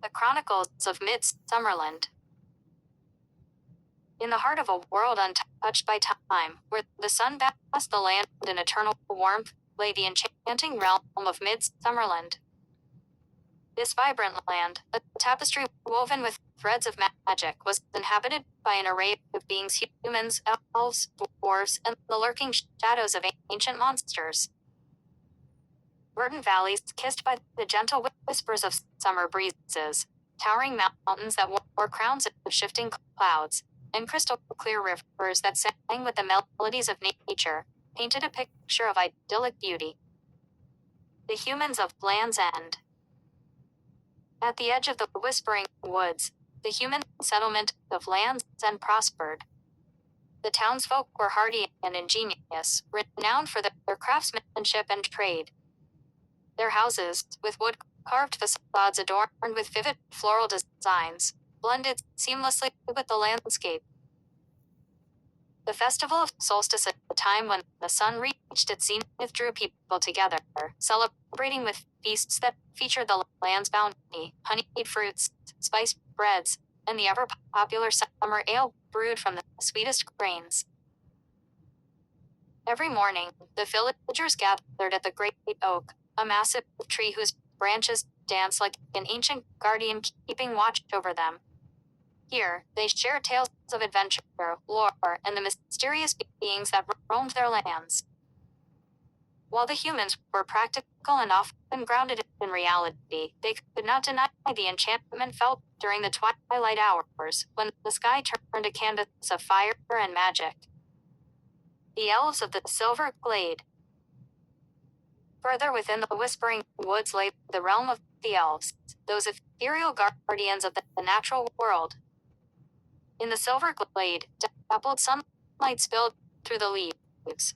The Chronicles of Midsummerland. In the heart of a world untouched by time, where the sun basked the land in eternal warmth, lay the enchanting realm of Midsummerland. This vibrant land, a tapestry woven with threads of magic, was inhabited by an array of beings: humans, elves, dwarves, and the lurking shadows of ancient monsters. Verdant valleys kissed by the gentle whispers of summer breezes, towering mountains that wore crowns of shifting clouds, and crystal-clear rivers that sang with the melodies of nature, painted a picture of idyllic beauty. The humans of Land's End. At the edge of the whispering woods, the human settlement of Land's End prospered. The townsfolk were hardy and ingenious, renowned for their craftsmanship and trade. Their houses, with wood-carved facades adorned with vivid floral designs, blended seamlessly with the landscape. The festival of solstice, at the time when the sun reached its zenith, drew people together, celebrating with feasts that featured the land's bounty, honeyed fruits, spiced breads, and the ever-popular summer ale brewed from the sweetest grains. Every morning, the villagers gathered at the great oak, a massive tree whose branches danced like an ancient guardian keeping watch over them. Here, they shared tales of adventure, lore, and the mysterious beings that roamed their lands. While the humans were practical and often grounded in reality, they could not deny the enchantment felt during the twilight hours, when the sky turned a canvas of fire and magic. The elves of the Silver Glade. Further within the whispering woods lay the realm of the elves, those ethereal guardians of the natural world. In the Silver Glade, dappled sunlight spilled through the leaves,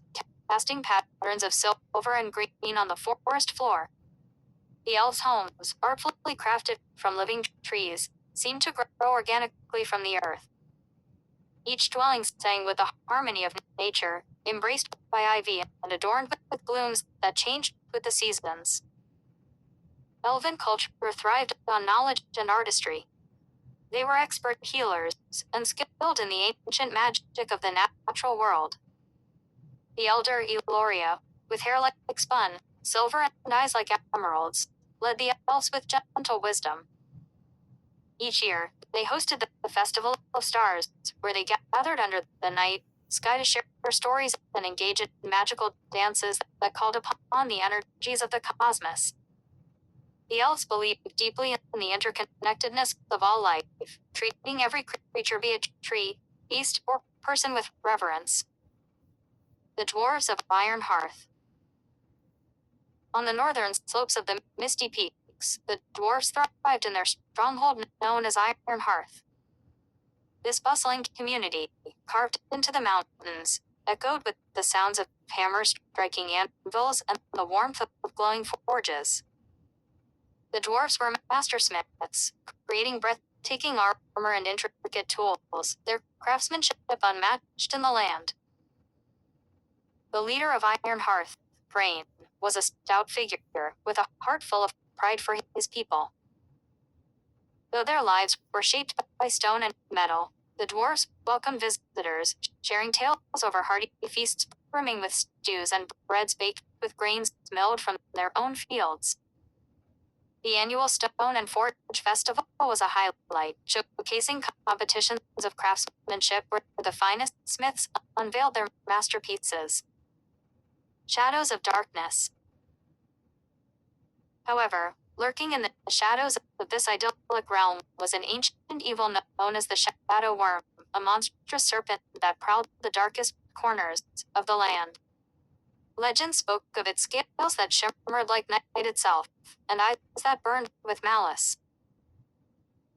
casting patterns of silver and green on the forest floor. The elves' homes, artfully crafted from living trees, seemed to grow organically from the earth. Each dwelling sang with the harmony of nature, embraced by ivy and adorned with blooms that changed with the seasons. Elven culture thrived on knowledge and artistry. They were expert healers and skilled in the ancient magic of the natural world. The elder Eloria, with hair like spun, silver and eyes like emeralds, led the elves with gentle wisdom. Each year, they hosted the Festival of Stars, where they gathered under the night sky to share their stories and engage in magical dances that called upon the energies of the cosmos. The elves believed deeply in the interconnectedness of all life, treating every creature, be it tree, beast, or person, with reverence. The dwarves of Iron Hearth. On the northern slopes of the Misty Peaks, the dwarves thrived in their stronghold known as Iron Hearth. This bustling community, carved into the mountains, echoed with the sounds of hammers striking anvils and the warmth of glowing forges. The dwarves were mastersmiths, creating breathtaking armor and intricate tools, their craftsmanship unmatched in the land. The leader of Iron Hearth, Brain, was a stout figure with a heart full of pride for his people. Though their lives were shaped by stone and metal, the dwarves welcomed visitors, sharing tales over hearty feasts brimming with stews and breads baked with grains milled from their own fields. The annual Stone and Forge Festival was a highlight, showcasing competitions of craftsmanship where the finest smiths unveiled their masterpieces. Shadows of Darkness. However, lurking in the shadows of this idyllic realm was an ancient evil known as the Shadow Worm, a monstrous serpent that prowled the darkest corners of the land. Legend spoke of its scales that shimmered like night itself, and eyes that burned with malice.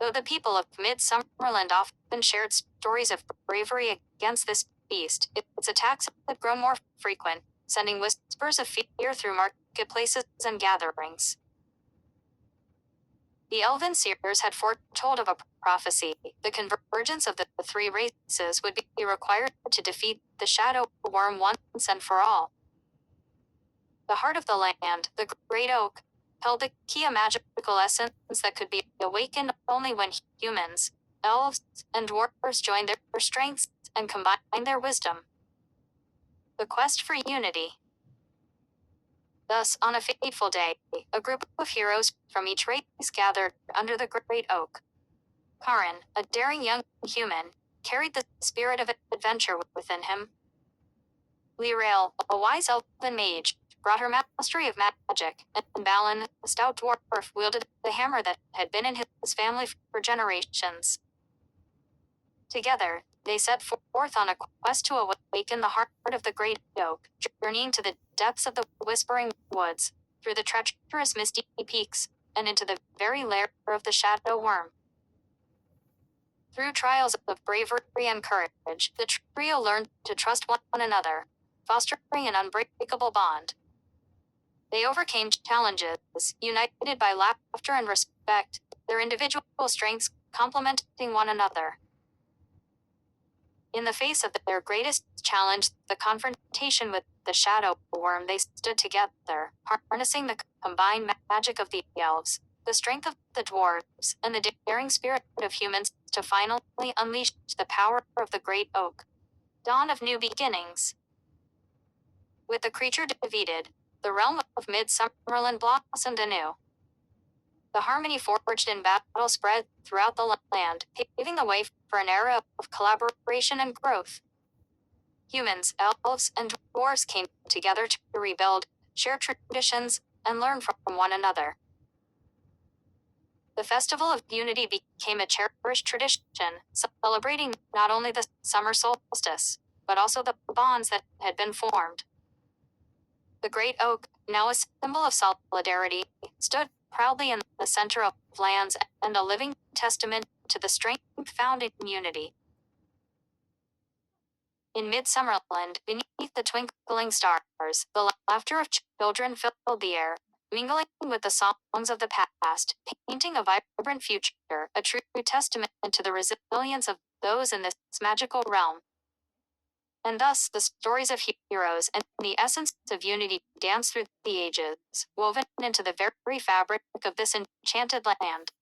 Though the people of Midsummerland often shared stories of bravery against this beast, its attacks had grown more frequent, sending whispers of fear through marketplaces and gatherings. The elven seers had foretold of a prophecy: the convergence of the three races would be required to defeat the Shadow Worm once and for all. The heart of the land, the great oak, held the key, a magical essence that could be awakened only when humans, elves, and dwarves joined their strengths and combined their wisdom. The quest for unity. Thus, on a fateful day, a group of heroes from each race gathered under the great oak. Karin, a daring young human, carried the spirit of adventure within him. Lirael, a wise elven mage, brought her mastery of magic, and Balin, a stout dwarf, wielded the hammer that had been in his family for generations. Together, they set forth on a quest to awaken the heart of the great oak, journeying to the depths of the whispering woods, through the treacherous misty peaks, and into the very lair of the shadow worm. Through trials of bravery and courage, the trio learned to trust one another, fostering an unbreakable bond. They overcame challenges, united by laughter and respect, their individual strengths complementing one another. In the face of their greatest challenge, the confrontation with the shadow worm, they stood together, harnessing the combined magic of the elves, the strength of the dwarves, and the daring spirit of humans to finally unleash the power of the great oak. Dawn of new beginnings. With the creature defeated, the realm of Midsummerland blossomed anew. The harmony forged in battle spread throughout the land, paving the way for an era of collaboration and growth. Humans, elves, and dwarves came together to rebuild, share traditions, and learn from one another. The Festival of Unity became a cherished tradition, celebrating not only the summer solstice, but also the bonds that had been formed. The great oak, now a symbol of solidarity, stood proudly in the center of lands and a living testament to the strength found in unity. In Midsummerland, beneath the twinkling stars, the laughter of children filled the air, mingling with the songs of the past, painting a vibrant future, a true testament to the resilience of those in this magical realm. And thus, the stories of heroes and the essence of unity dance through the ages, woven into the very fabric of this enchanted land.